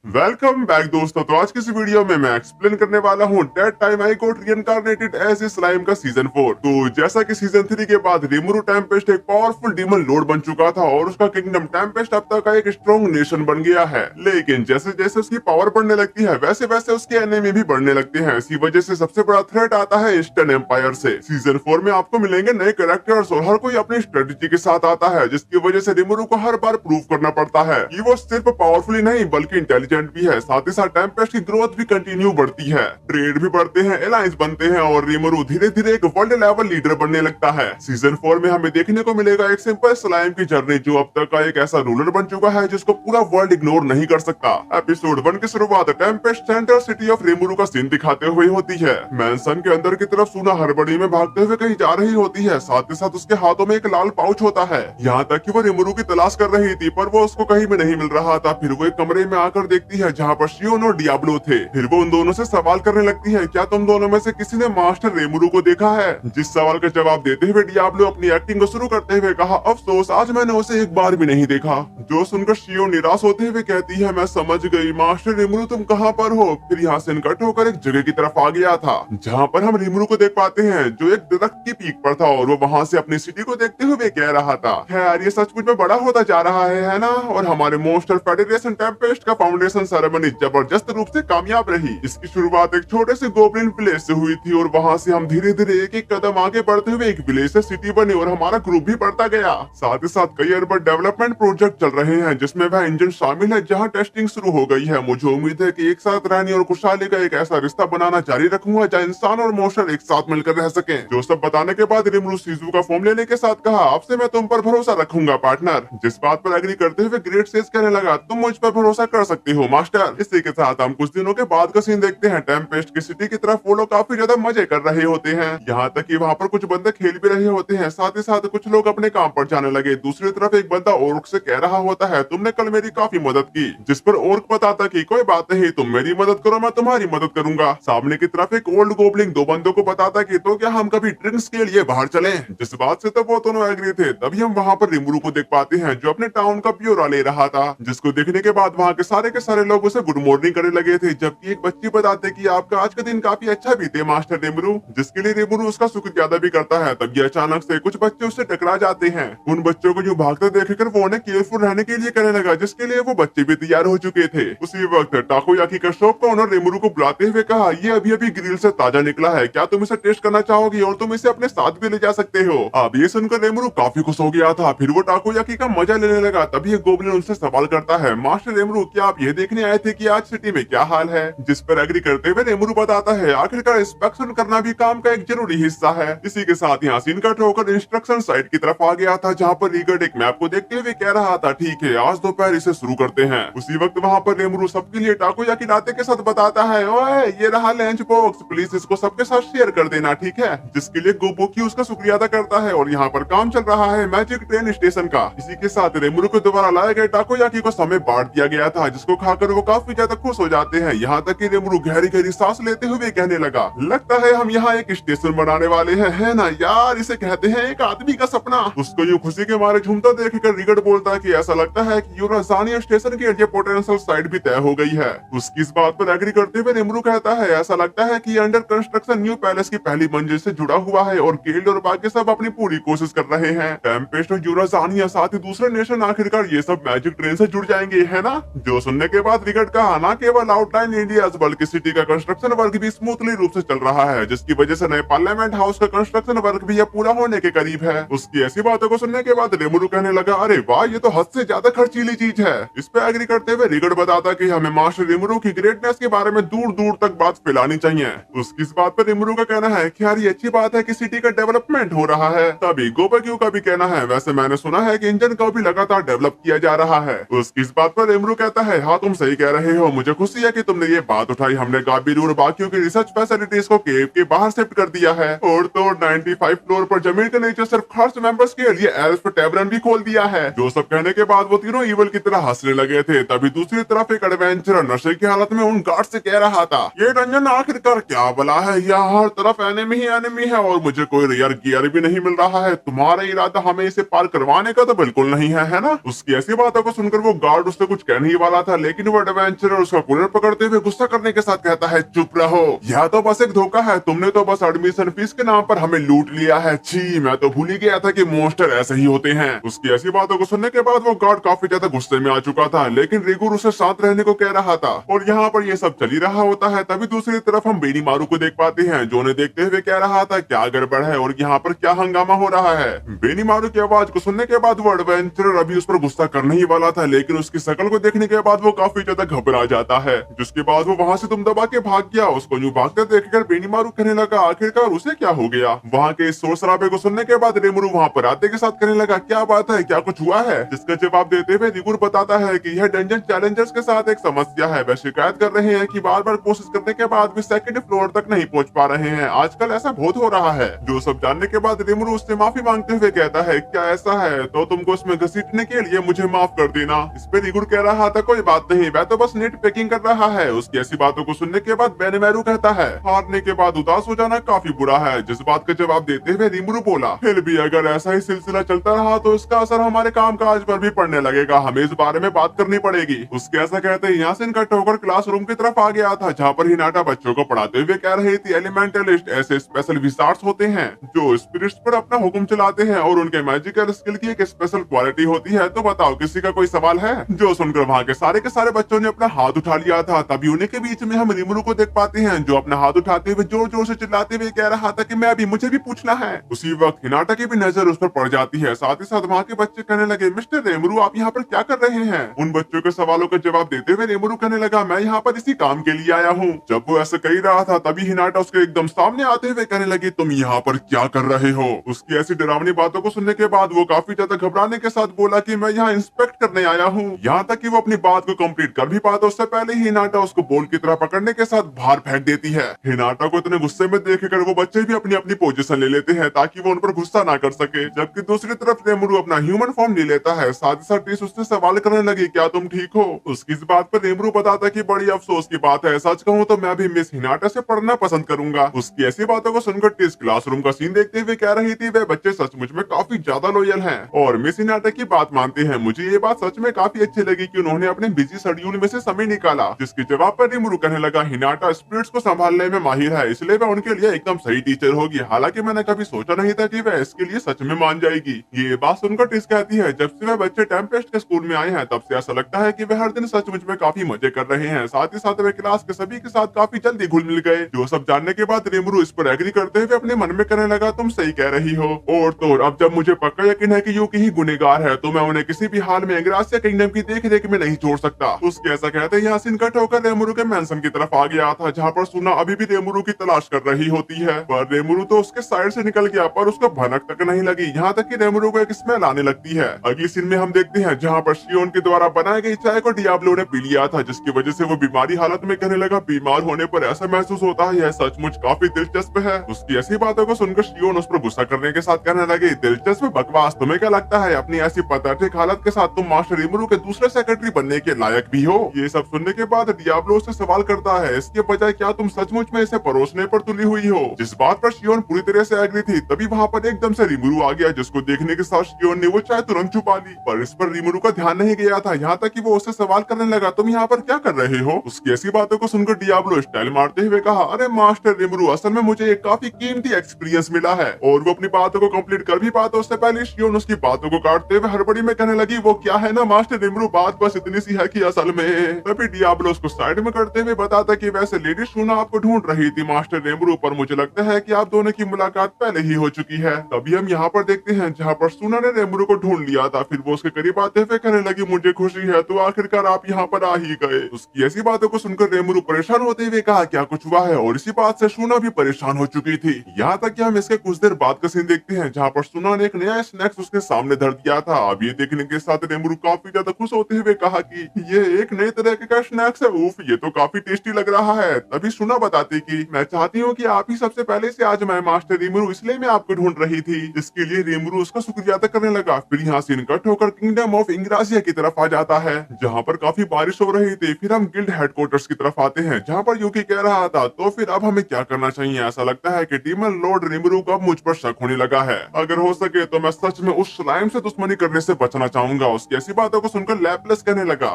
Welcome back दोस्तों। तो आज की इस वीडियो में मैं एक्सप्लेन करने वाला हूँ that time I got reincarnated as a slime का सीजन 4। तो जैसा कि सीजन 3 के बाद रिमुरु टेम्पेस्ट एक पावरफुल डीमन लॉर्ड बन चुका था और उसका किंगडम टेम्पेस्ट अब तक का एक स्ट्रॉन्ग नेशन बन गया है। लेकिन जैसे जैसे उसकी पावर बढ़ने लगती है वैसे वैसे उसके एनिमी भी बढ़ने लगते हैं। इसी वजह से सबसे बड़ा थ्रेट आता है ईस्टर्न एम्पायर से। सीजन 4 में आपको मिलेंगे नए कैरेक्टर्स और हर कोई अपनी स्ट्रेटेजी के साथ आता है, जिसकी वजह से रिमुरु को हर बार प्रूव करना पड़ता है कि वो सिर्फ पावरफुल नहीं बल्कि इंटेलिजेंट भी है। साथ ही साथ टेम्पेस्ट की ग्रोथ भी कंटिन्यू बढ़ती है, ट्रेड भी बढ़ते हैं, एलायंस बनते हैं और रिमुरु धीरे धीरे एक वर्ल्ड लेवल लीडर बनने लगता है। सीजन 4 में हमें देखने को मिलेगा एक सिंपल स्लाइम की जर्नी जो अब तक का एक ऐसा रूलर बन चुका है जिसको पूरा वर्ल्ड इग्नोर नहीं कर सकता। एपिसोड 1 की शुरुआत टेम्पेस्ट सेंट्रल सिटी ऑफ रिमुरु का सीन दिखाते हुए होती है। मैंसन के अंदर की तरफ सूना हड़बड़ी में भागते हुए कहीं जा रही होती है। साथ ही साथ उसके हाथों में एक लाल पाउच होता है। यहाँ तक कि वो रिमुरु की तलाश कर रही थी पर वो उसको कहीं भी नहीं मिल रहा था। फिर वो एक कमरे में आकर देखती है जहाँ पर शियोन और डियाब्लो थे। फिर वो उन दोनों से सवाल करने लगती है, क्या तुम दोनों में से किसी ने मास्टर रिमुरु को देखा है? जिस सवाल का जवाब देते हुए डियाब्लो अपनी एक्टिंग को शुरू करते हुए कहा, अफसोस आज मैंने उसे एक बार भी नहीं देखा। जो सुनकर शियोन निराश होते हुए कहती है, मैं समझ गई मास्टर रिमुरु तुम कहाँ पर हो। फिर यहाँ से कट होकर एक जगह की तरफ आ गया था जहाँ पर हम रिमुरु को देख पाते हैं जो एक दरख्त की पीक पर था और वो वहाँ से अपनी सिटी को देखते हुए कह रहा था, खैर ये सचमुच में बड़ा होता जा रहा है ना। और हमारे मोस्टर फेडरेशन टेम्पेस्ट का फाउंडेशन सेरेमनी जबरदस्त रूप से कामयाब रही। इसकी शुरुआत एक छोटे से गोब्लिन विलेज से हुई थी और वहाँ से हम धीरे धीरे एक एक कदम आगे बढ़ते हुए एक विलेज से सिटी बनी और हमारा ग्रुप भी बढ़ता गया। साथ ही साथ कई अर्बन डेवलपमेंट प्रोजेक्ट चल रहे हैं जिसमें वह इंजन शामिल है जहाँ टेस्टिंग शुरू हो गई है। मुझे उम्मीद है कि एक साथ रहने और खुशहाली का एक ऐसा रिश्ता बनाना जारी रखूंगा जहाँ इंसान और मोस्टर एक साथ मिलकर रह सके। जो सब बताने के बाद रिमुरु शिजू का फॉर्म लेने के साथ कहा, आपसे मैं तुम पर भरोसा रखूंगा पार्टनर। जिस बात पर एग्री करते हुए ग्रेट सेज कहने लगा, तुम मुझ पर भरोसा कर सकती हो मास्टर। इसी के साथ हम कुछ दिनों के बाद का सीन देखते हैं। टेम्पेस्ट की सिटी की तरफ वो लोग काफी ज्यादा मजे कर रहे होते हैं, यहाँ तक कि वहाँ पर कुछ बंदे खेल भी रहे होते हैं। साथ ही साथ कुछ लोग अपने काम पर जाने लगे। दूसरी तरफ एक बंदा ओर्क से कह रहा होता है, तुमने कल मेरी काफी मदद की। जिस पर ओर्क बताता कि कोई बात नहीं, तुम मेरी मदद करो मैं तुम्हारी मदद करूंगा। सामने की तरफ एक ओल्ड गोब्लिन दो बंदों को बताता कि तो क्या हम कभी ड्रिंक्स के लिए बाहर चले। जिस बात से तब वो दोनों एग्री थे। तभी हम वहाँ पर रिमुरु को देख पाते हैं जो अपने टाउन का ब्यौरा ले रहा था, जिसको देखने के बाद वहाँ के सारे लोग उसे गुड मॉर्निंग करने लगे थे। जबकि एक बच्ची बताते कि आपका आज का दिन काफी अच्छा बीते मास्टर रिमुरु, जिसके लिए रिमुरु उसका शुक्रिया अदा भी करता है। तभी अचानक से कुछ बच्चे उससे टकरा जाते हैं। उन बच्चों को यूं भागते देखकर वो उन्हें केयरफुल रहने के लिए कहने लगा, जिसके लिए वो बच्चे भी तैयार हो चुके थे। उसी वक्त टाकोयाकी का शॉप का ओनर रिमुरु को बुलाते हुए कहा, ये अभी अभी ग्रिल से ताजा निकला है, क्या तुम इसे टेस्ट करना चाहोगी और तुम इसे अपने साथ भी ले जा सकते हो। अब ये सुनकर रिमुरु काफी खुश हो गया था। फिर वो टाकोयाकी का मजा लेने लगा। तभी एक गोब्लिन उनसे सवाल करता है, मास्टर रिमुरु क्या आप ये देखने आए थे कि आज सिटी में क्या हाल है। जिस पर एग्री करते हुए रिमुरु बताता है, आखिरकार इंस्पेक्शन करना भी काम का एक जरूरी हिस्सा है। इसी के साथ यहाँ सीन कट होकर इंस्ट्रक्शन साइट की तरफ आ गया था जहाँ पर रीगर्ड एक मैप को देखते हुए कह रहा था, ठीक है आज दोपहर इसे शुरू करते हैं। उसी वक्त वहाँ पर रिमुरु सबके लिए टाकोयाकी लाते के साथ बताता है, ओए ये रहा लंच बॉक्स, प्लीज इसको सबके साथ शेयर कर देना ठीक है। जिसके लिए गोबुकी उसका शुक्रिया अदा करता है और यहाँ पर काम चल रहा है मैजिक ट्रेन स्टेशन का। इसी के साथ रिमुरु को दोबारा लाए गए टाकोयाकी को समय बांट दिया गया था, जिसको खाकर वो काफी ज्यादा खुश हो जाते हैं। यहाँ तक कि रिमुरु गहरी गहरी सांस लेते हुए कहने लगा, लगता है हम यहाँ एक स्टेशन बनाने वाले हैं, है ना यार, इसे कहते हैं एक आदमी का सपना। उसको यूं खुशी के मारे झूमता देखकर रिगर्ड बोलता है कि ऐसा लगता है कि यूराजानिया स्टेशन की ये पोटेंशियल साइट भी तय हो गई है। उसकी इस बात पर एग्री करते हुए रिमुरु कहता है, ऐसा लगता है कि अंडर कंस्ट्रक्शन न्यू पैलेस की पहली मंजिल से जुड़ा हुआ है और गिल्ड और बाकी सब अपनी पूरी कोशिश कर रहे हैं। टेम्पेस्ट और यूराजानिया साथ ही दूसरे नेशन आखिरकार ये सब मैजिक ट्रेन से जुड़ जाएंगे, है ना। जो सुनने के बाद रिगर्ड कहा, ना केवल आउटलाइन एरियाज बल्कि सिटी का कंस्ट्रक्शन वर्क भी स्मूथली रूप से चल रहा है, जिसकी वजह से नए पार्लियामेंट हाउस का कंस्ट्रक्शन वर्क भी अब पूरा होने के करीब है। उसकी ऐसी बातों को सुनने के बाद रिमुरु कहने लगा, अरे वाह ये तो हद से ज्यादा खर्चीली चीज है। इस पे एग्री करते हुए रिगर्ड बताता कि हमें मास्टर रिमुरु की ग्रेटनेस के बारे में दूर दूर तक बात फैलानी चाहिए। उसकी इस बात पर रिमुरु का कहना है कि यार ये अच्छी बात है कि सिटी का डेवलपमेंट हो रहा है। तभी गोबक्यू का भी कहना है, वैसे मैंने सुना है कि इंजन का भी लगातार डेवलप किया जा रहा है। उसकी इस बात पर रिमुरु कहता है, हाँ तुम सही कह रहे हो, मुझे खुशी है कि तुमने ये बात उठाई। हमने गाबिरू और बाकियों की रिसर्च फैसिलिटीज को केव के बाहर शिफ्ट कर दिया है और तो 95 फ्लोर पर जमीन के नीचे सिर्फ खास मेंबर्स के लिए एल्फ टैवर्न भी खोल दिया है। जो सब कहने के बाद वो तीनों इवल की तरह हंसने लगे थे। तभी दूसरी तरफ एक एडवेंचरर नशे की हालत में उन गार्ड से कह रहा था, ये डंजन आखिरकार क्या बला है, यहाँ हर तरफ एनिमी ही एनिमी है और मुझे कोई रेयर गियर भी नहीं मिल रहा है। तुम्हारा इरादा हमें इसे पार करवाने का तो बिल्कुल नहीं है, है ना। उसकी ऐसी बातों को सुनकर वो गार्ड उससे कुछ कहने ही वाला था, लेकिन लेकिन वो एडवेंचरर उसका कूलर पकड़ते हुए गुस्सा करने के साथ कहता है चुप रहो, यह तो बस एक धोखा है, तुमने तो बस एडमिशन फीस के नाम पर हमें लूट लिया है। छी, मैं तो भूल ही गया था कि मॉन्स्टर ऐसे ही होते हैं। उसकी ऐसी बातों को सुनने के बाद वो गार्ड काफी ज्यादा गुस्से में आ चुका था, लेकिन रिगुर उसे शांत रहने को कह रहा था। और यहाँ पर ये सब चल ही रहा होता है, तभी दूसरी तरफ हम बेनीमारू को देख पाते हैं, जो उन्हें देखते हुए कह रहा था क्या गड़बड़ है और यहाँ पर क्या हंगामा हो रहा है। बेनीमारू की आवाज को सुनने के बाद वो एडवेंचरर अभी उस पर गुस्सा करने ही वाला था, लेकिन उसकी शक्ल को देखने के बाद वो काफी ज्यादा घबरा जाता है, जिसके बाद वो वहाँ से तुम दबा के भाग गया। उसको यूं भागते देखकर बेनीमारू कहने लगा आखिरकार उसे क्या हो गया। वहाँ के इस शोर शराबे को सुनने के बाद रेमुरु वहाँ पर आते के साथ कहने लगा क्या बात है, क्या कुछ हुआ है। जिसका जवाब देते हुए रिगुर बताता है कि यह डंजन चैलेंजर्स के साथ एक समस्या है। वे शिकायत कर रहे हैं कि बार बार कोशिश करने के बाद भी सेकंड फ्लोर तक नहीं पहुँच पा रहे हैं। आजकल ऐसा बहुत हो रहा है। जो सब जानने के बाद रेमुरु उससे माफी मांगते हुए कहता है क्या ऐसा है तो तुमको उसमें घसीटने के लिए मुझे माफ कर देना। इस पे रिगुर कह रहा था कोई बात नहीं, वह तो बस नेट पैकिंग कर रहा है। उसकी ऐसी बातों को सुनने के बाद बेनीमारू कहता है हारने के बाद उदास हो जाना काफी बुरा है। जिस बात का जवाब देते हुए रिमुरु बोला फिर भी अगर ऐसा ही सिलसिला चलता रहा तो इसका असर हमारे कामकाज पर भी पड़ने लगेगा, हमें इस बारे में बात करनी पड़ेगी। उसके ऐसा कहते ही यासिन इकट्ठा होकर क्लासरूम की तरफ आ गया था, जहाँ पर हिनाटा बच्चों को पढ़ाते हुए कह रही थी एलिमेंटलिस्ट ऐसे स्पेशल विजार्ड्स होते हैं जो स्पिरिट्स पर अपना हुक्म चलाते हैं और उनके मैजिकल स्किल की एक स्पेशल क्वालिटी होती है। तो बताओ किसी का कोई सवाल है। जो सुनकर वहाँ के सारे बच्चों ने अपना हाथ उठा लिया था। तभी उन्हीं के बीच में हम रिमुरु को देख पाते हैं, जो अपना हाथ उठाते हुए जोर जोर से चिल्लाते हुए कह रहा था कि मैं अभी मुझे भी पूछना है। उसी वक्त हिनाटा की भी नजर उस पर पड़ जाती है। साथ ही साथ वहाँ के बच्चे कहने लगे मिस्टर रेमुरु आप यहाँ पर क्या कर रहे हैं। उन बच्चों के सवालों का जवाब देते हुए रेमुरु कहने लगा मैं यहाँ पर इसी काम के लिए आया हूँ। जब वो ऐसा कह रहा था तभी हिनाटा उसके एकदम सामने आते हुए कहने लगी तुम यहाँ पर क्या कर रहे हो। उसकी ऐसी डरावनी बातों को सुनने के बाद वो काफी ज्यादा घबराने के साथ बोला कि मैं यहाँ इंस्पेक्ट करने आया हूँ। यहाँ तक कि वो अपनी बात को कंप्लीट कर भी पाता उससे पहले ही हिनाटा उसको बॉल की तरह पकड़ने के साथ बाहर फेंक देती है। हिनाटा को इतने गुस्से में देखकर वो बच्चे भी अपनी अपनी पोजीशन ले लेते हैं ताकि वो उन पर गुस्सा ना कर सके। जबकि दूसरी तरफ रेमुरु अपना ह्यूमन फॉर्म ले लेता है। साथ ही साथ टीस उससे सवाल करने लगी क्या तुम ठीक हो। उसकी इस बात पर रेमुरु बताता कि बड़ी अफसोस की बात है, सच कहूँ तो मैं भी मिस हिनाटा से पढ़ना पसंद करूंगा। उसकी ऐसी बातों को सुनकर टीस क्लासरूम का सीन देखते हुए कह रही थी वे बच्चे सचमुच में काफी ज्यादा लॉयल हैं और मिस हिनाटा की बात मानते हैं। मुझे ये बात सच में काफी अच्छी लगी कि उन्होंने अपने बिजी शेड्यूल में से समय निकाला। जिसके जवाब पर रिमुरु कहने लगा हिनाटा स्पिरिट्स को संभालने में माहिर है, इसलिए वह उनके लिए एकदम सही टीचर होगी। हालांकि मैंने कभी सोचा नहीं था कि वह इसके लिए सच में मान जाएगी। ये बात सुनकर टिस कहती है जब से वह बच्चे टेम्पेस्ट के स्कूल में आए हैं तब से ऐसा लगता है कि वह हर दिन सचमुच में काफी मजे कर रहे हैं। साथ ही साथ वे क्लास के सभी के साथ काफी जल्दी घुल मिल गए। जो सब जानने के बाद रिमुरु इस पर एग्री करते हुए अपने मन में कहने लगा तुम सही कह रही हो। और तो अब जब मुझे पक्का यकीन है कि यूकी ही गुनहगार है तो मैं उन्हें किसी भी हाल में इंग्रासिया किंगडम की देख रेख में नहीं छोड़ सकता। उसके ऐसा कहते यासिन कट होकर रेमुरु के मेंशन की तरफ आ गया था, जहाँ पर सुना अभी भी रेमुरु की तलाश कर रही होती है। पर रेमुरु तो उसके साइड से निकल गया पर उसको भनक तक नहीं लगी। यहाँ तक कि रेमुरु को एक स्मेल आने लगती है। अगली सीन में हम देखते हैं जहाँ पर शियोन के द्वारा बनाई गई चाय को डियाब्लो ने पी लिया था, जिसकी वजह से वो बीमारी हालत में कहने लगा बीमार होने पर ऐसा महसूस होता है, यह सचमुच काफी दिलचस्प है। उसकी ऐसी बातों को सुनकर शियोन उस पर गुस्सा करने के साथ कहने लगे दिलचस्प बकवास, तुम्हें क्या लगता है अपनी ऐसी पथेटिक हालत के साथ तुम मास्टर रिमुरु के दूसरे सेक्रेटरी बनने के लायक भी हो। ये सब सुनने के बाद डियाब्लो से सवाल करता है इसके बजाय क्या तुम सचमुच में इसे परोसने पर तुली हुई हो। जिस बात पर शियोन पूरी तरह से एग्री थी तभी वहाँ पर एकदम से रिमुरु आ गया, जिसको देखने के साथ शियोन ने वो चाय तुरंत छुपा ली। पर इस पर रिमुरु का ध्यान नहीं गया था, यहाँ तक कि वो उससे सवाल करने लगा तुम यहाँ पर क्या कर रहे हो। उसकी ऐसी बातों को सुनकर डियाब्लो स्टाइल मारते हुए कहा अरे मास्टर रिमुरु असल में मुझे एक काफी कीमती एक्सपीरियंस मिला है। और वो अपनी बातों को कंप्लीट कर भी पाता उससे पहले शियोन उसकी बातों को काटते हुए हड़बड़ी में कहने लगी वो क्या है ना मास्टर रिमुरु, बात बस इतनी सी है कि असल में। तभी डियाब्लो उसको साइड में करते हुए बताता कि वैसे लेडी शूना आपको ढूंढ रही थी मास्टर रिमुरु, पर मुझे लगता है कि आप दोनों की मुलाकात पहले ही हो चुकी है। तभी हम यहाँ पर देखते हैं जहाँ पर सूना ने रिमुरु को ढूंढ लिया था। फिर वो उसके करीब आते हुए कहने लगी मुझे खुशी है तो आखिरकार आप यहाँ पर आ ही गए। उसकी ऐसी बातों को सुनकर रिमुरु परेशान होते हुए कहा क्या कुछ हुआ है, और इसी बात से सूना भी परेशान हो चुकी थी। यहाँ तक कि हम इसके कुछ देर बाद का सीन देखते हैं जहाँ पर सूना ने एक नया स्नैक्स उसके सामने धर दिया था। अब ये देखने के साथ रिमुरु काफी ज्यादा खुश होते हुए कहा कि ये एक नए तरह का स्नैक्स है, उफ ये तो काफी टेस्टी लग रहा है। तभी सूना बताती कि मैं चाहती हूँ कि आप ही सबसे पहले से आज मैं मास्टर रिमुरु, इसलिए मैं आपको ढूंढ रही थी। इसके लिए रिमुरु उसका शुक्रिया अदा करने लगा। फिर यहाँ सीन कट होकर किंगडम ऑफ इंग्रासिया की तरफ आ जाता है, जहाँ पर काफी बारिश हो रही थी। फिर हम गिल्ड हेडक्वार्टर्स की तरफ आते हैं, जहाँ पर यूकी कह रहा था तो फिर अब हमें क्या करना चाहिए। ऐसा लगता है कि डीमन लॉर्ड रिमुरु को अब मुझ पर शक होने लगा है। अगर हो सके तो मैं सच में उस स्लाइम से दुश्मनी करने से बचना चाहूंगा। उसकी ऐसी बातों को सुनकर लैपलेस कहने लगा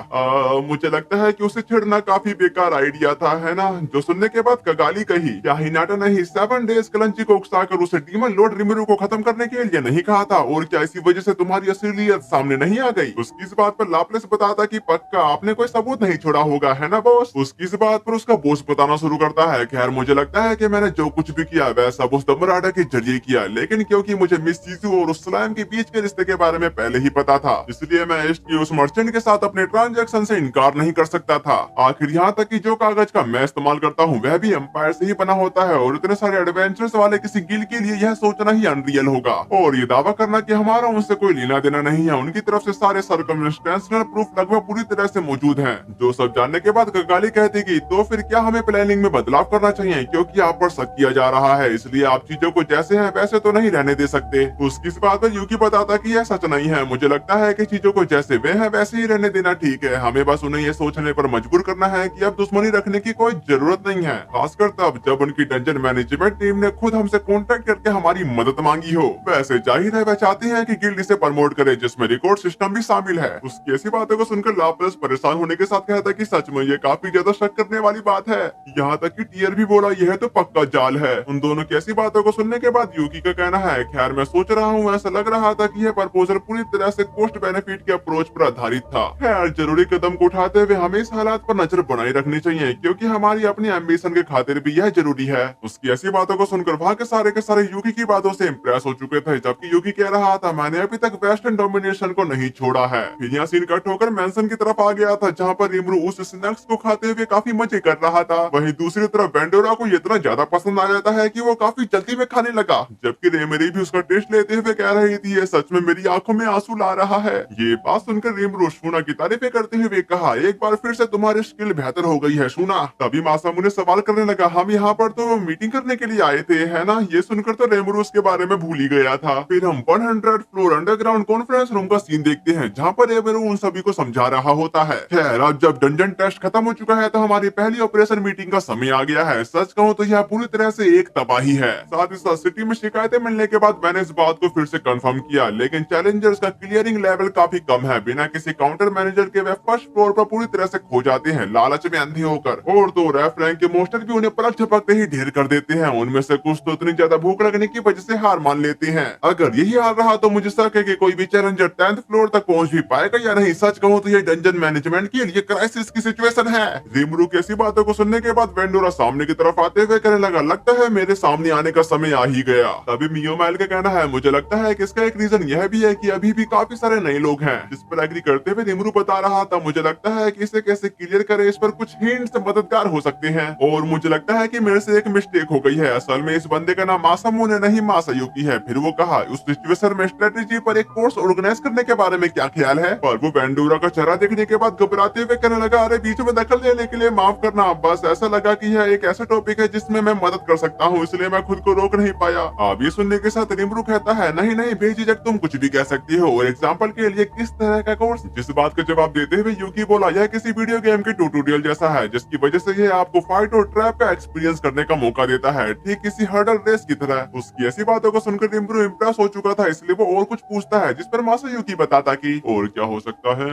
मुझे लगता है कि उसे छेड़ना काफी बेकार आइडिया था, है ना? जो सुनने के बाद कगाली कही, क्या हिनाटा ने ही 7 डेज कलंची को उकसाकर उसे डीमन लॉर्ड रिमिरू को खत्म करने के लिए नहीं कहा था? और क्या इसी वजह से तुम्हारी असलियत सामने नहीं आ गई? उसकी इस बात पर लाप्लेस बताता कि पक्का आपने कोई सबूत नहीं छोड़ा होगा, है ना बॉस? उसकी इस बात पर उसका बॉस बताना शुरू करता है, खैर मुझे लगता है कि मैंने जो कुछ भी किया वह सब उस दमराडा के जरिए किया, लेकिन क्योंकि मुझे मिस चीजू और उस स्लाइम के बीच के रिश्ते के बारे में पहले ही पता था, इसलिए मैं ईस्ट की उस मर्चेंट के साथ अपने ट्रांजैक्शन से इनकार नहीं कर सकता था। आखिर यहाँ तक कि जो कागज का मैं इस्तेमाल करता हूँ वह भी एम्पायर से ही बना होता है, और इतने सारे एडवेंचर्स वाले किसी गिल्ड के लिए यह सोचना ही अनरियल होगा। और ये दावा करना कि हमारा उनसे कोई लेना देना नहीं है, उनकी तरफ से सारे सर्कमस्टेंशियल प्रूफ लगभग पूरी तरह से मौजूद हैं। जो सब जानने के बाद गगाली कहती कि तो फिर क्या हमें प्लानिंग में बदलाव करना चाहिए, क्योंकि आप पर शक किया जा रहा है, इसलिए आप चीजों को जैसे हैं वैसे तो नहीं रहने दे सकते। उसकी इस बात पर यूकी बताता कि यह सच नहीं है, मुझे लगता है कि चीजों को जैसे वे हैं वैसे ही रहने देना ठीक है, हमें बस उन्हें ये सोचने पर मजबूर करना है कि अब दुश्मनी रखने की कोई जरूरत नहीं है, खासकर तब जब उनकी डंजन मैनेजमेंट टीम ने खुद हमसे कॉन्टेक्ट करके हमारी मदद मांगी हो। वैसे जाहिर है वह चाहती है कि गिल्ड इसे प्रमोट करे, जिसमें रिकॉर्ड सिस्टम भी शामिल है। उसकी ऐसी बातों को सुनकर लाप्लेस परेशान होने के साथ कहता है कि सच में ये काफी ज्यादा शक करने वाली बात है। यहाँ तक कि टीयर भी बोला यह तो पक्का जाल है। उन दोनों की ऐसी बातों को सुनने के बाद यूकी का कहना है, खैर मैं सोच रहा हूँ, ऐसा लग रहा था कि यह प्रपोजल पूरी तरह से कॉस्ट बेनिफिट के अप्रोच पर आधारित था। खैर जरूरी कदम को उठाते हुए हमें इस हालात पर नजर बनाए रखनी चाहिए, क्योंकि हमारी अपनी एम्बिशन के खातिर भी यह जरूरी है। उसकी ऐसी बातों को सुनकर वहाँ के सारे यूकी की बातों से इम्प्रेस हो चुके थे, जबकि यूकी कह रहा था मैंने अभी तक वेस्टर्न डोमिनेशन को नहीं छोड़ा है। फिर यहाँ सीन कट होकर मैंसन की तरफ आ गया था, जहाँ पर रिमरू उस स्नैक्स को खाते हुए काफी मजे कर रहा था। वहीं दूसरी तरफ वेंडोरा को इतना ज्यादा पसंद आ जाता है कि वो काफी जल्दी में खाने लगा, जबकि रेमरी भी उसका टेस्ट लेते हुए कह रही थी ये सच में मेरी आंखों में आंसू ला रहा है। ये बात सुनकर रिमरू शूना की तारीफें करते हुए कहा, एक बार फिर से तुम्हारी स्किल बेहतर हो गई है शूना। तभी मासामू ने सवाल करने लगा, हम यहाँ पर तो मीटिंग करने के लिए आए थे, है ना? ये सुनकर तो रेमरू उसके बारे में भूल ही गया था। फिर हम 100 फ्लोर अंडरग्राउंड कॉन्फ्रेंस रूम का सीन देखते हैं, जहाँ पर रेमरू उन सभी को समझा रहा होता है। खैर अब जब डंजन टेस्ट खत्म हो चुका है तो हमारी पहली ऑपरेशन मीटिंग का समय आ गया है। सच कहूँ तो यह पूरी तरह से एक तबाही है। साथ ही साथ सिटी में शिकायतें मिलने के बाद मैंने इस बात को फिर से कंफर्म किया, लेकिन चैलेंजर्स का क्लियरिंग लेवल काफी कम है। बिना किसी काउंटर मैनेजर के वे फर्स्ट फ्लोर पर पूरी तरह से खो जाते हैं, लालच में अंधे होकर। और तो रेफ रैंक के मोस्टर भी उन्हें पलक झपकते ही ढेर कर देते हैं। उनमें से कुछ तो इतनी ज्यादा भूख लगने की वजह से हार मान लेते हैं। अगर यही हाल रहा तो मुझे शक है कि कोई भी चैलेंजर 10th फ्लोर तक पहुंच भी पाएगा या नहीं। सच कहूँ तो ये डंजन मैनेजमेंट के लिए क्राइसिस की सिचुएशन है। रिमरू की ऐसी बातों को सुनने के बाद वेंडोरा सामने की तरफ आते हुए कहने लगा, लगता है मेरे सामने आने का समय आ ही गया। तभी मियोमाइल का कहना है, मुझे लगता है कि इसका एक रीजन यह भी है कि अभी भी काफी सारे नए लोग हैं। जिस पर एग्री करते हुए रिमरू बता रहा था, मुझे लगता है कि इसे कैसे क्लियर करे इस पर कुछ हिंट्स मददगार हो सकते हैं। और मुझे लगता है कि मेरे से एक मिस्टेक हो गई है, असल में इस बंदे का नाम मासामू ने नहीं मासायुकी है। फिर वो कहा, उस सिचुएशन में स्ट्रेटेजी पर एक कोर्स ऑर्गेनाइज करने के बारे में क्या ख्याल है? पर वो वेंडोरा का चेहरा देखने के बाद घबराते हुए कहने लगा, अरे बीच में दखल देने के लिए माफ करना, बस ऐसा लगा कि यह एक ऐसा टॉपिक है जिसमें मैं मदद कर सकता हूँ, इसलिए मैं खुद को रोक नहीं पाया। अब ये सुनने के साथ रिमरू कहता है, नहीं नहीं बेझिझक तुम कुछ भी कह सकती हो, और एग्जाम्पल के लिए किस तरह का कोर्स? जिस बात का जवाब देते हुए यूकी बोला, यह किसी वीडियो गेम के ट्यूटोरियल जैसा है, जिसकी वजह से यह आपको फाइट और ट्रैप का एक्सपीरियंस करने का मौका देता है, ठीक किसी हर्डल रेस की तरह। उसकी ऐसी बातों को सुनकर रिमरू इम्प्रेस हो चुका था, इसलिए वो और कुछ पूछता है, जिस पर मासायुकी बताता कि और क्या हो सकता है,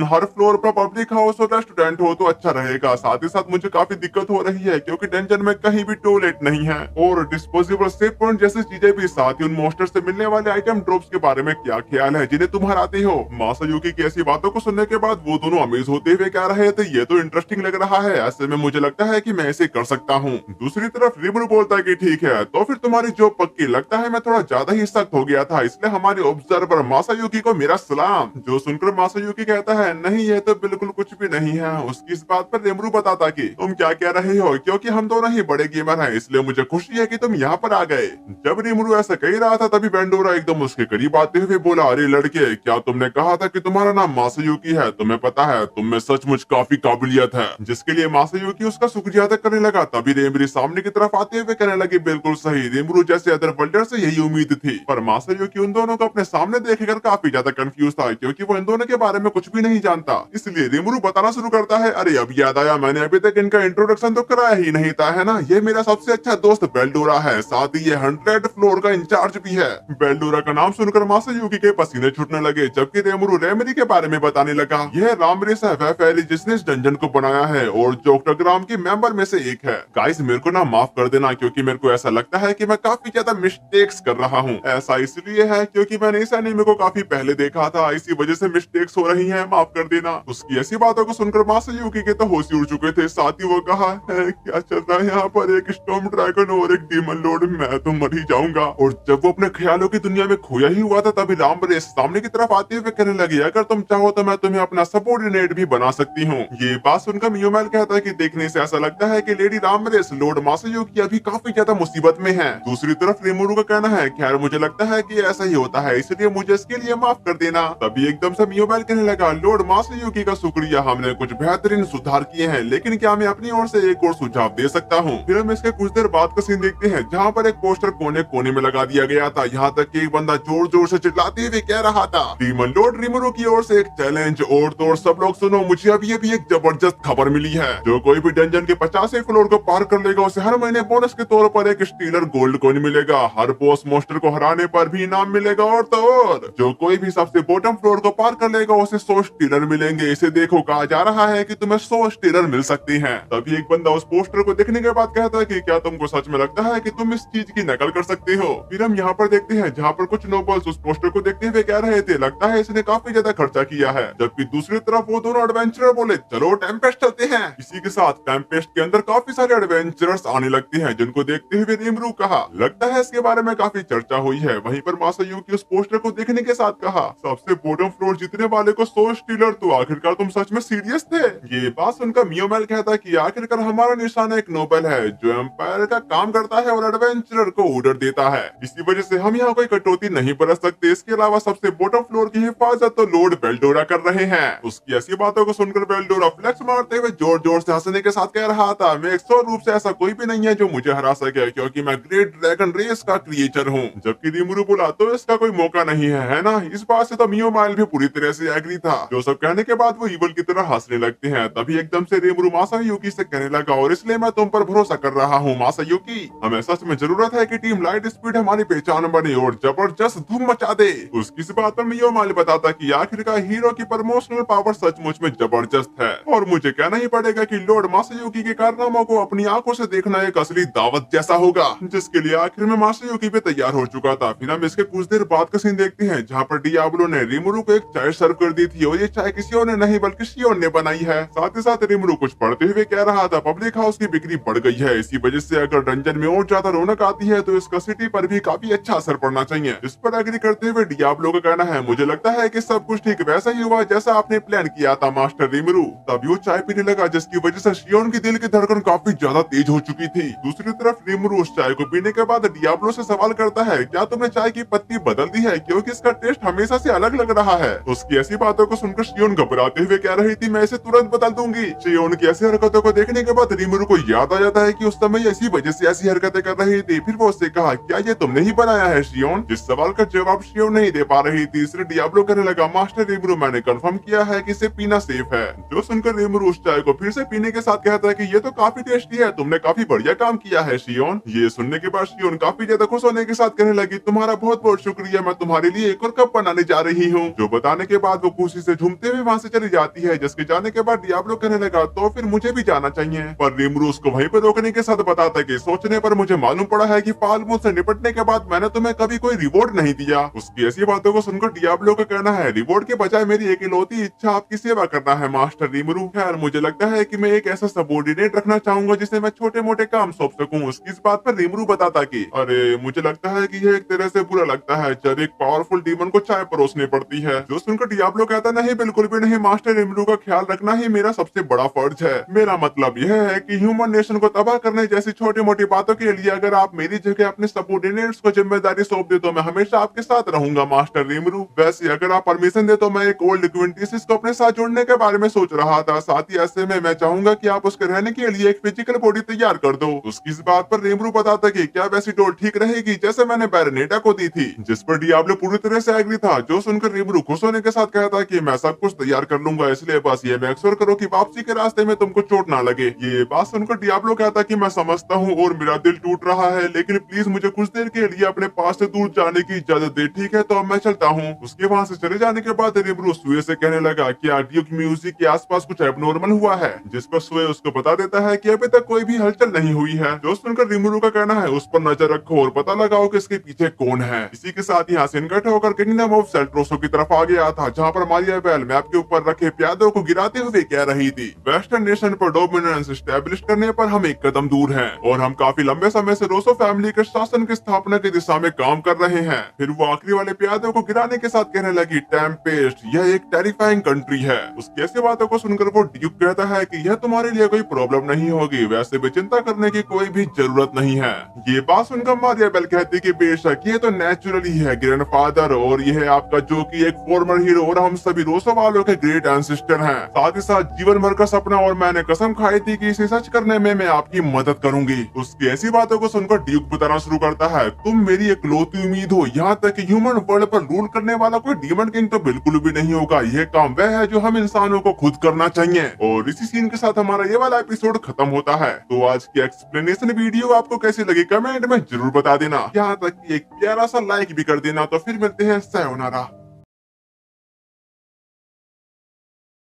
हर फ्लोर पर पब्लिक हाउस और रेस्टोरेंट हो तो अच्छा रहेगा। साथ ही साथ मुझे काफी दिक्कत हो रही है क्योंकि डंजन में कहीं भी टॉयलेट नहीं है, और डिस्पोजेबल सेव पॉइंट जैसी चीजें भी। साथ ही उन मोस्टर से मिलने वाले आइटम ड्रॉप्स के बारे में क्या ख्याल है जिन्हें तुम हराते हो? मासायुकी की ऐसी बातों को सुनने के बाद वो दोनों अमेज होते हुए कह रहे थे, ये तो इंटरेस्टिंग लग रहा है, ऐसे में मुझे लगता है कि मैं इसे कर सकता हूँ। दूसरी तरफ रिमरू बोलता है कि ठीक है, तो फिर तुम्हारी जॉब पक्की। लगता है मैं थोड़ा ज्यादा ही सख्त हो गया था, इसलिए हमारे ऑब्जर्वर मासायुकी को मेरा सलाम। जो सुनकर मासायुकी कहता है, नहीं ये तो बिल्कुल कुछ भी नहीं है। उसकी इस बात पर रिमरू बताता कि तुम क्या कह रहे हो, क्योंकि हम दोनों ही बड़े गेमर हैं, इसलिए मुझे खुशी है कि तुम यहाँ पर आ गए। जब रिमरू ऐसा कह रहा था तभी वेंडोरा एकदम उसके करीब आते हुए बोला, अरे लड़के, क्या तुमने कहा था कि तुम्हारा नाम मासायुकी है? तुम्हें पता है तुम में सचमुच काफी काबिलियत है। जिसके लिए मासायुकी उसका शुक्रिया अदा करने लगा। तभी रेमरी सामने की तरफ आते हुए कहने लगी, बिल्कुल सही, रिमरू जैसे अदर वर्ल्डर से यही उम्मीद थी। पर मासायुकी उन दोनों को अपने सामने देखकर काफी ज्यादा कंफ्यूज था, क्योंकि वो इन दोनों के बारे में कुछ भी नहीं जानता। इसलिए रिमरू बताना शुरू करता है, अरे अब याद आया, मैंने अभी तक इनका इंट्रोडक्शन तो कराया ही नहीं था, है ना? ये मेरा सबसे अच्छा दोस्त बेल्डोरा है, साथ ही ये 100 फ्लोर का इंचार्ज भी है। बेल्डोरा का नाम सुनकर मासायुकी के पसीने छूटने लगे, जबकि रिमरू रेमरी के बारे में बताने लगा। यह यह रामरेस है वह पहले जिसने इस डंजन को बनाया है और जो ऑक्टाग्राम के मेंबर में से एक है। गाइस मेरे को ना माफ कर देना क्योंकि मेरे को ऐसा लगता है कि मैं काफी ज्यादा मिस्टेक्स कर रहा हूँ। ऐसा इसलिए है क्योंकि मैंने इस एनीमे को काफी पहले देखा था, इसी वजह से मिस्टेक्स हो रही हैं, माफ कर देना। उसकी ऐसी बातों को सुनकर मासायुकी के तो होश ही उड़ चुके थे। साथ ही वो कहा है क्या चल रहा है यहाँ पर, एक स्टॉर्म ड्रैगन और एक डीमन लॉर्ड, मैं तो मर ही जाऊंगा। और जब वो अपने ख्यालों की दुनिया में खोया ही हुआ था तभी रामरेस सामने की तरफ आते हुए कहने लगी अगर तुम चाहो तो मैं तुम्हें अपना सबऑर्डिनेट भी बना सकती हूँ। ये बात सुनकर मियोमेल कहता है कि देखने से ऐसा लगता है कि लेडी रामरेस लॉर्ड मासायुकी अभी काफी ज्यादा मुसीबत में है। दूसरी तरफ रिमुरु का कहना है खैर मुझे लगता है कि ऐसा ही होता है इसलिए मुझे इसके लिए माफ कर देना। तभी एकदम से मियोमेल कहने लगा लॉर्ड मासायुकी का शुक्रिया, हमने कुछ बेहतरीन सुधार किए हैं लेकिन क्या मैं अपनी ओर से एक और सुझाव दे सकता हूँ। फिर हम इसके कुछ देर बाद का सीन देखते हैं जहाँ पर एक पोस्टर कोने कोने में लगा दिया गया था। यहाँ तक कि एक बंदा जोर जोर से चिल्लाते हुए कह रहा था डीमन लॉर्ड रिमुरु की ओर से एक चैलेंज, और तो और सब लोग सुनो मुझे अभी एक जबरदस्त खबर मिली है। जो कोई भी डंजन के 50वें फ्लोर को पार कर लेगा उसे हर महीने बोनस के तौर पर एक स्टीलर गोल्ड कॉइन मिलेगा। हर बॉस मोस्टर को हराने पर भी इनाम मिलेगा, और तो और जो कोई भी सबसे बॉटम फ्लोर को पार कर लेगा उसे 100 स्टीलर मिलेंगे। इसे देखो कहा जा रहा है कि तुम्हें 100 स्टीलर मिल सकती हैं। तभी एक बंदा उस पोस्टर को देखने के बाद कहता है कि क्या तुमको सच में लगता है कि तुम इस चीज की नकल कर सकते हो। फिर हम यहाँ पर देखते हैं जहाँ पर कुछ नोबल्स उस पोस्टर को देखते हुए कह रहे थे लगता है इसने काफी ज्यादा खर्चा किया है, जबकि दूसरी तरफ वो दोनों एडवेंचरर बोले चलो टेम्पेस्ट चलते हैं। इसी के साथ टेम्पेस्ट के अंदर काफी सारे एडवेंचरर्स आने लगते हैं जिनको देखते हुए रिमुरु कहा लगता है इसके बारे में काफी चर्चा हुई है। वहीं पर मासायुकी उस पोस्टर को देखने के साथ कहा सबसे बॉटम फ्लोर जीतने वाले को 100 स्टीलर, तो आखिरकार तुम सच में सीरियस थे। ये बात सुनकर मियोमेल कहता है कि आखिरकार हमारा निशान एक नोबल है जो एम्पायर का काम करता है और एडवेंचरर को ऑर्डर देता है, इसी वजह से हम यहाँ कोई कटौती नहीं बरत सकते। इसके अलावा सबसे बॉटम फ्लोर की हिफाजत तो लॉर्ड बेल्डोरा कर रहे हैं। उसकी ऐसी बातों को सुनकर बेल्डोरा फ्लेक्स मारते हुए जोर जोर से हंसने के साथ कह रहा था मैं 100 रूप से ऐसा कोई भी नहीं है जो मुझे हरा सके क्योंकि मैं ग्रेट ड्रैगन रेस का क्रिएचर हूँ। जबकि रिमुरु बोला तो इसका कोई मौका नहीं है ना। इस बात से तो मियोमेल भी पूरी तरह से एग्री था। जो सब कहने के बाद वो ईवल की तरह हंसने लगते हैं। तभी एकदम से रिमुरु मासायुकी से कहने लगा और इसलिए मैं तुम पर भरोसा कर रहा हूँ मासायुकी, हमें सच में जरूरत है कि टीम लाइट स्पीड हमारी पहचान बने और जबरदस्त धूम मचा दे। उसकी इस बात पर मियोमेल बताता कि आखिरकार हीरो की प्रमोशनल पावर सचमुच में जबरदस्त है और मुझे कहना ही पड़ेगा कि लॉर्ड मासायुकी के कारनामों को अपनी आंखों से देखना एक असली दावत जैसा होगा, जिसके लिए आखिर में मासायुकी भी तैयार हो चुका था। फिर हम इसके कुछ देर बाद का सीन देखते हैं जहाँ पर डियाब्लो ने रिमुरु को एक चाय सर्व कर दी थी और ये चाय किसी और ने नहीं बल्कि शियोन ने बनाई है। साथ ही साथ रिमुरु कुछ पढ़ते हुए कह रहा था पब्लिक हाउस की बिक्री बढ़ गई है, इसी वजह से अगर डंजन में और ज्यादा रौनक आती है तो इसका सिटी पर भी काफी अच्छा असर पड़ना चाहिए। इस पर एग्री करते हुए डियाब्लो का कहना है मुझे लगता है कि सब कुछ ठीक वैसा ही हुआ जैसा आपने प्लान किया था मास्टर रिमुरु। तभी वो चाय पीने लगा जिसकी वजह से शियोन की दिल की धड़कन काफी ज्यादा तेज हो चुकी थी। दूसरी तरफ रिमुरु उस चाय को पीने के बाद डियाब्लो से सवाल करता है क्या तुमने चाय की पत्ती बदल दी है क्योंकि इसका टेस्ट हमेशा से अलग लग रहा है। उसकी ऐसी बातों को सुनकर शियोन घबराते हुए कह रही थी मैं इसे तुरंत बदल दूंगी। शियोन की ऐसी हरकतों को देखने के बाद रिमुरु को याद आ जाता है कि उस समय इसी वजह से ऐसी हरकतें कर रही थी। फिर वो उससे कहा क्या ये तुमने ही बनाया है शियोन। जिस सवाल का जवाब शियोन नहीं दे पा रही थी इसलिए डियाब्लो कहने लगा मास्टर रिमुरु मैंने कंफर्म किया है कि इसे पीना सेफ है। जो सुनकर रिमुरु उस चाय को फिर से पीने के साथ कहता है कि ये तो काफी टेस्टी है, तुमने काफी बढ़िया काम किया है शियोन। ये सुनने के बाद शियोन काफी ज्यादा खुश होने के साथ कहने लगी तुम्हारा बहुत बहुत शुक्रिया, मैं तुम्हारे लिए एक और कप बनाने जा रही हूँ। जो बताने के बाद वो खुशी से झूमते हुए वहाँ से चली जाती है। जिसके जाने के बाद डियाब्लो कहने लगा तो फिर मुझे भी जाना चाहिए, पर रिमुरु उसको वहीं पर रोकने के साथ बताता है कि सोचने पर मुझे मालूम पड़ा है कि फालमून से निपटने के बाद मैंने तुम्हें कभी कोई रिवॉर्ड नहीं दिया। उसकी ऐसी बातों को सुनकर डियाब्लो का कहना है रिवॉर्ड के बजाय मेरी एक इकलौती इच्छा आपकी सेवा करना है मास्टर रिमुरु। खैर मुझे लगता है कि मैं एक ऐसा सबऑर्डिनेट रखना चाहूंगा जिसे मैं छोटे मोटे काम सौंप सकूं। उसकी इस बात पर रिमुरु बताता कि अरे मुझे लगता है कि यह एक तरह से बुरा लगता है जब एक पावरफुल डीमन को चाय परोसनी पड़ती है। जो सुनकर डियाब्लो कहता नहीं बिल्कुल भी नहीं मास्टर रिमुरु का ख्याल रखना ही मेरा सबसे बड़ा फर्ज है। मेरा मतलब यह है कि ह्यूमन नेशन को तबाह करने जैसी छोटी मोटी बातों के लिए अगर आप मेरी जगह अपने सबऑर्डिनेट्स को जिम्मेदारी सौंप दे तो मैं हमेशा आपके साथ रहूंगा मास्टर रिमुरु। वैसे अगर आप परमिशन दे तो मैं एक ओल्ड क्विंटिसिस को अपने साथ जोड़ने के बारे में सोच रहा था। साथ ही ऐसे में मैं चाहूंगा कि आप उसके रहने के लिए एक फिजिकल बॉडी तैयार कर दो। उसकी इस बात पर रिमुरु बताता कि क्या वैसी डोल ठीक रहेगी जैसे मैंने बैरनेटा को दी थी। जिस पर डियाब्लो पूरी तरह से एग्री था। जो सुनकर रिमुरु खुश होने के साथ कहता कि मैं सब कुछ तैयार कर लूंगा, इसलिए बस ये मेक श्योर करो कि वापसी के रास्ते में तुमको चोट ना लगे। ये बात सुनकर डियाब्लो कहता कि मैं समझता हूँ और मेरा दिल टूट रहा है, लेकिन प्लीज मुझे कुछ देर के लिए अपने पास से दूर जाने की इजाजत दे। ठीक है तो अब मैं चलता हूँ। उसके वहाँ से चले जाने के बाद रिमुरु सुए से कहने लगा लगा क्या ड्यूक म्यूजिक के आसपास कुछ एबनॉर्मल हुआ है, जिस पर सुए उसको बता देता है कि अभी तक कोई भी हलचल नहीं हुई है। जो सुनकर रिमुरु का कहना है उस पर नजर रखो और पता लगाओ कि इसके पीछे कौन है। इसी के साथ यहाँ से इकट्ठे होकर किंगडम ऑफ सेल्ट्रोसो की तरफ आ गया था, जहाँ पर मारिया बेल मैप के ऊपर रखे प्यादों को गिराते हुए कह रही थी वेस्टर्न नेशन पर डोमिनेंस स्टैब्लिश करने पर हम एक कदम दूर हैं और हम काफी लंबे समय से रोसो फैमिली के शासन की स्थापना की दिशा में काम कर रहे हैं। फिर वो आखिरी वाले प्यादों को गिराने के साथ कहने लगी टेम्पेस्ट, यह एक टेरिफाइंग कंट्री है। उसकी ऐसी बातों को सुनकर वो ड्यूक कहता है कि यह तुम्हारे लिए कोई प्रॉब्लम नहीं होगी, वैसे भी चिंता करने की कोई भी जरूरत नहीं है। ये बात सुनकर मारिया बेल कहती कि बेशक ये तो नेचुरली है ग्रैंडफादर, और यह आपका जो कि एक फॉर्मर हीरो और हम सभी रोसो वालों के ग्रेट एंसेस्टर हैं। साथ ही साथ जीवन भर का सपना, और मैंने कसम खाई थी कि इसे सच करने में मैं आपकी मदद करूंगी। उसकी ऐसी बातों को सुनकर ड्यूक बताना शुरू करता है तुम मेरी इकलौती उम्मीद हो, यहाँ तक कि ह्यूमन वर्ल्ड पर रूल करने वाला कोई डीमन किंग तो बिल्कुल भी नहीं होगा। यह काम वह है जो हम इंसानों को खुद करना चाहिए। और इसी सीन के साथ हमारा ये वाला एपिसोड खत्म होता है। तो आज की एक्सप्लेनेशन वीडियो आपको कैसी लगी कमेंट में जरूर बता देना। यहाँ तक कि एक प्यारा सा लाइक भी कर देना। तो फिर मिलते हैं, सायोनारा।